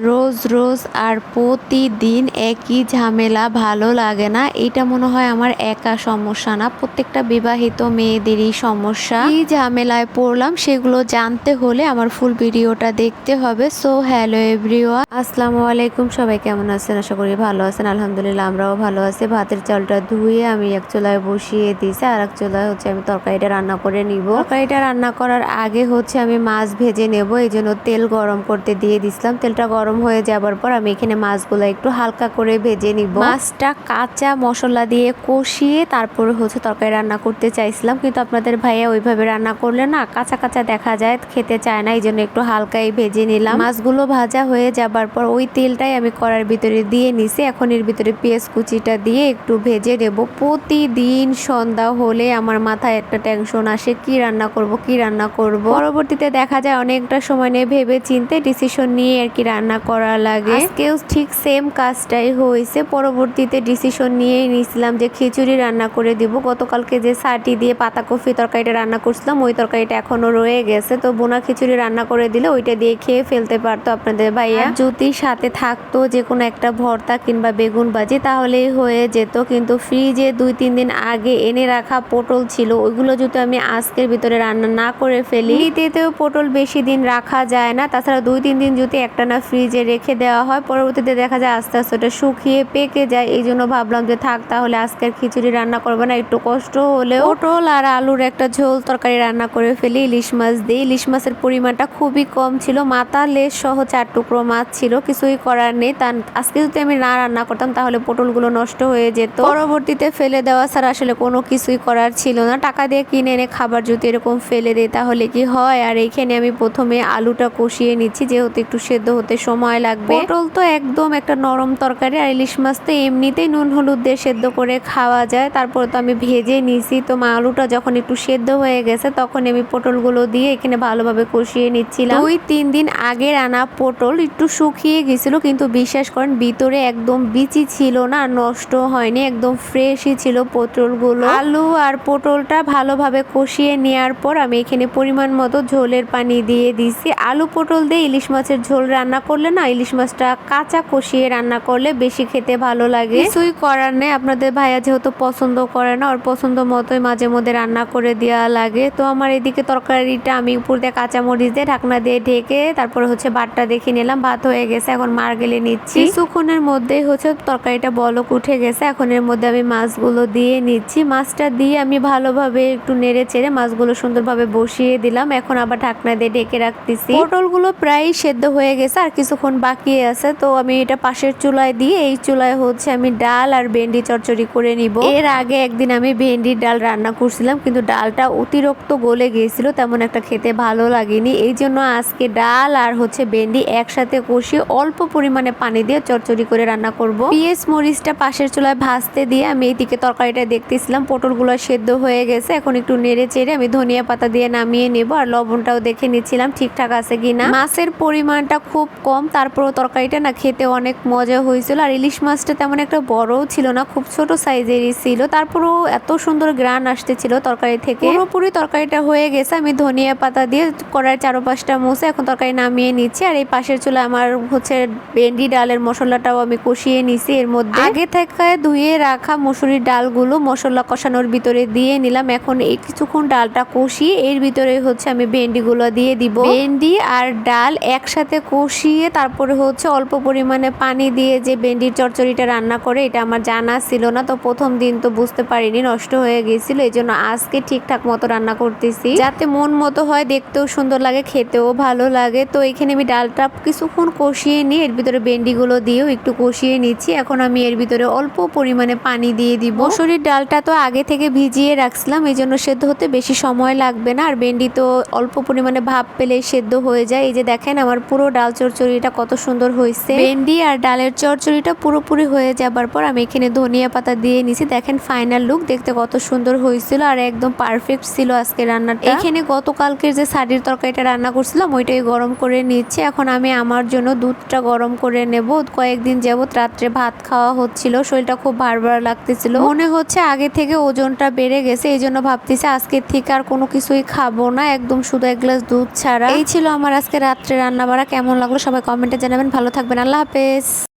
রোজ রোজ আর প্রতিদিন একই ঝামেলা ভালো লাগে না। এটা মনে হয় আমার একা সমস্যা না, প্রত্যেকটা বিবাহিত মেয়েদেরই সমস্যা। কি ঝামেলায় পড়লাম সেগুলো জানতে হলে আমার ফুল ভিডিওটা দেখতে হবে। সো হ্যালো এভরিওয়ান, আসসালামু আলাইকুম। সবাই কেমন আছেন? আশা করি ভালো আছেন। আলহামদুলিল্লাহ আমরাও ভালো আছি। ভাতের চালটা ধুয়ে আমি এক চুলায় বসিয়ে দিয়েছি, আর এক চুলায় আমি তরকারিটা রান্না করে নিব। তরকারিটা রান্না করার আগে আমি মাছ ভেজে নেব, এই জন্য তেল গরম করতে দিয়ে দিছিলাম। তেলটা গরম হয়ে যাবার পর আমি এখানে মাছগুলো একটু হালকা করে ভেজে নিব। মাছটা কাঁচা মশলা দিয়ে কষিয়ে তারপরে তরকারি রান্না করতে চাইছিলাম, কিন্তু আপনাদের ভাইয়া ওইভাবে রান্না করলে না কাঁচা কাঁচা দেখা যায়, খেতে চায় না, এই জন্য একটু হালকাই ভেজে নিলাম। মাছগুলো ভাজা হয়ে যাবার পর ওই তেলটাই আমি কড়ার ভিতরে দিয়ে নিছি। এখন এর ভিতরে পেঁয়াজ কুচিটা দিয়ে একটু ভেজে নেব। প্রতিদিন সন্ধ্যা হলে আমার মাথায় একটা টেনশন আসে, কি রান্না করব। পরবর্তীতে দেখা যায় অনেকটা সময় নিয়ে ভেবে চিন্তে ডিসিশন নিয়ে আর কি রান্না করা লাগে। আজকেও ঠিক সেম কাজটাই হয়েছে। পরবর্তীতে ডিসিশন নিয়েই নিয়েছিলাম যে খিচুড়ি রান্না করে দিব। গতকালকে যে সাটি দিয়ে পাতাকপি তরকারিটা রান্না করছিলাম, ওই তরকারিটা এখনো রয়ে গেছে, তো বোনা খিচুড়ি রান্না করে দিলে ওইটা দিয়ে খেয়ে ফেলতে পারতো আপনাদের ভাইয়া। যদি সাথে থাকতো যে কোনো একটা ভর্তা কিংবা বেগুন ভাজি তাহলেই হয়ে যেত, কিন্তু ফ্রিজে 2-3 দিন আগে এনে রাখা পটল ছিল, ওইগুলো যদি আমি আজকের ভিতরে রান্না না করে ফেলি, এমনিতেও পটল বেশি দিন রাখা যায় না। তাছাড়া 2-3 দিন যদি একটা না ফ্রিজে রেখে দেওয়া হয়, পরবর্তীতে দেখা যায় আস্তে আস্তে ওটা শুকিয়ে পেকে যায়। এই জন্য ভাবলাম যে থাক, তাহলে আজকের খিচুড়ি রান্না করবো না, একটু কষ্ট হলেও পটল আর আলুর একটা ঝোল তরকারি রান্না করে ফেলি। ইলিশ মাছ দিই। ইলিশ মাছের পরিমাণটা খুবই কম ছিল, মাথা লেজ সহ 4 টুকরো মাছ ছিল, কিছুই করার নেই। আজকে যদি আমি না রান্না করতাম তাহলে পটলগুলো নষ্ট হয়ে যেত। পরবর্তীতে ফেলে দেওয়া ছাড়া আসলে কোনো কিছুই করার ছিল না। টাকা দিয়ে কিনে এনে খাবার যদি এরকম ফেলে দেয় তাহলে কি হয়। আর এইখানে আমি প্রথমে আলুটা কষিয়ে নিচ্ছি, যেহেতু একটু সেদ্ধ হতে সময় লাগবে। পটল তো একদম একটা নরম তরকারি, আর ইলিশ মাছ তো এমনিতেই নুন হলুদ দিয়ে সেদ্ধ করে খাওয়া যায়। তারপর তো আমি ভেজে নিছি। তো আলুটা যখন একটু সেদ্ধ হয়ে গেছে তখন আমি পটলগুলো দিয়ে এখানে ভালোভাবে কষিয়ে নিচ্ছিলাম। 2-3 দিন আগে রান্না পটল একটু শুকিয়ে গেছিল, কিন্তু বিশ্বাস করেন ভিতরে একদম বিচি ছিল না, নষ্ট হয়নি, একদম ফ্রেশই ছিল পটলগুলো। আলু আর পটলটা ভালোভাবে কষিয়ে নেওয়ার পর আমি এখানে পরিমাণ মতো ঝোলের পানি দিয়ে দিছি। আলু পটল দিয়ে ইলিশ মাছের ঝোল রান্না করলে না, ইলিশ মাছটা কাঁচা কষিয়ে রান্না করলে বেশি খেতে ভালো লাগে। কিছুই করার নেই, আপনাদের ভাইয়া যেহেতু পছন্দ করে না, ওর পছন্দ মতোই মাঝে মধ্যে রান্না করে দেওয়া লাগে। তো আমার এদিকে তরকারিটা আমি উপর দিয়ে কাঁচামরিচ দিয়ে ঢাকনা দিয়ে ঢেকে তারপরে ভাতটা দেখে নিলাম, ভাত হয়ে গেছে। এখন মারগেলে নিচ্ছি। কিছুক্ষণের মধ্যেই তরকারিটা বলক উঠে গেছে। এখন এর মধ্যে আমি মাছগুলো দিয়ে নিচ্ছি। মাছটা দিয়ে আমি ভালোভাবে একটু নেড়ে চেড়ে মাছগুলো সুন্দরভাবে বসিয়ে দিলাম। এখন আবার ঢাকনা দিয়ে ঢেকে রাখতেছি। পটলগুলো প্রায় সেদ্ধ হয়ে গেছে, আর কিছুক্ষণ বাকি আছে। তো আমি এটা পাশের চুলায় দিয়ে এই চুলায় আমি ডাল আর ভেন্ডি চচ্চড়ি করে নিব। এর আগে একদিন আমি ভেন্ডির ডাল রান্না করছিলাম, কিন্তু ডালটা অতিরিক্ত গলে গিয়েছিল, তেমন একটা খেতে ভালো লাগেনি। এই জন্য আজকে ডাল আর ভেন্ডি একসাথে কষিয়ে অল্প পরিমাণে পানি দিয়ে চচ্চড়ি করে রান্না করব। পেঁয়াজ মরিচটা পাশের চুলায় ভাজতে দিয়ে আমি এইদিকে তরকারিটা দেখতেছিলাম। পটলগুলো সেদ্ধ হয়ে গেছে, এখন একটু নেড়ে চেড়ে আমি ধনিয়া পাতা দিয়ে নামিয়ে নেব। আর লবণটাও দেখে নিচ্ছিলাম ঠিকঠাক আছে কিনা। মাছের পরিমাণটা খুব কম, তারপরও তরকারিটা না খেতে অনেক মজা হয়েছিল। আর ইলিশ মাছটা তেমন একটা বড়ও ছিল না, খুব ছোট সাইজেরই ছিল, তারপরও এত সুন্দর গ্রান আসতেছিল তরকারি থেকে। পুরোপুরি তরকারিটা হয়ে গেছে। আমি ধনিয়া পাতা দিয়ে কড়াইয়ের 4-5টা মুছে এখন তরকারি নামিয়ে নিচ্ছি। আর এই পাশের চুলা আমার ভেন্ডি ডালের মশলাটাও আমি কষিয়ে নিছি। এর মধ্যে আগে থেকে ধুয়ে রাখা মসুরির ডালগুলো মশলা কষানোর ভিতরে দিয়ে নিলাম। এখন এই কিছুক্ষণ ডালটা কষিয়ে এর ভিতরে আমি ভেন্ডিগুলো দিয়ে দিব। ভেন্ডি আর ডাল একসাথে কষিয়ে তারপরে অল্প পরিমাণে পানি দিয়ে যে ভেন্ডির চচ্চড়িটা রান্না করে, এটা আমার জানা ছিল না। তো প্রথম দিন তো বুঝতে পারিনি, নষ্ট হয়ে গেছিল। এই জন্য আজকে ঠিকঠাক মতো রান্না করতেছি, যাতে মন মতো হয়, দেখতেও সুন্দর লাগে, খেতেও ভালো লাগে। তো এখানে আমি ডালটা কিছুক্ষণ কষিয়ে নিয়ে এর ভিতরে ভেন্ডিগুলো দিয়েও একটু কষিয়ে নিচ্ছি। এখন আমি এর ভিতরে অল্প পরিমাণে পানি দিয়ে দিব। মসুরির ডালটা তো আগে থেকে ভিজিয়ে রাখছিলাম, এই জন্য সেদ্ধ হতে বেশি সময় লাগবে না। আর ভেন্ডি তো অল্প পরিমাণে ভাপ পেলে সেদ্ধ হয়ে যায়। এই যে দেখেন আমার পুরো ডাল চচ্চড়িটা কত সুন্দর হয়েছে। ভেন্ডি আর ডালের চচ্চড়িটা পুরোপুরি হয়ে যাবার পর আমি এখানে ধনিয়া পাতা দিয়ে নিছি। দেখেন ফাইনাল লুক দেখতে কত সুন্দর হয়েছিল, আর একদম পারফেক্ট ছিল আজকে রান্নাটা। এখানে গতকালকের যে সাডির তরকারিটা রান্না করছিলাম ওইটাই গরম করে নিচ্ছি। এখন আমি আমার জন্য দুধটা গরম করে নেব। কয়েকদিন যাবত রাত্রে ভাত খাওয়া হচ্ছিল, শরীরটা খুব ভার লাগতেছিল, মনে হচ্ছে আগে থেকে ওজনটা বেড়ে গেছে। এই জন্য ভাবতেছি আজকে থেকে আর কোনো কিছুই খাবো না, একদম শুধু 1 গ্লাস দুধ ছাড়া। এই ছিল আমার আজকে রাত্রে রান্না বাড়া। কেমন লাগলো সবাই কমেন্টে কমেন্টে জানাবেন। ভালো থাকবেন, আল্লাহ হাফেজ।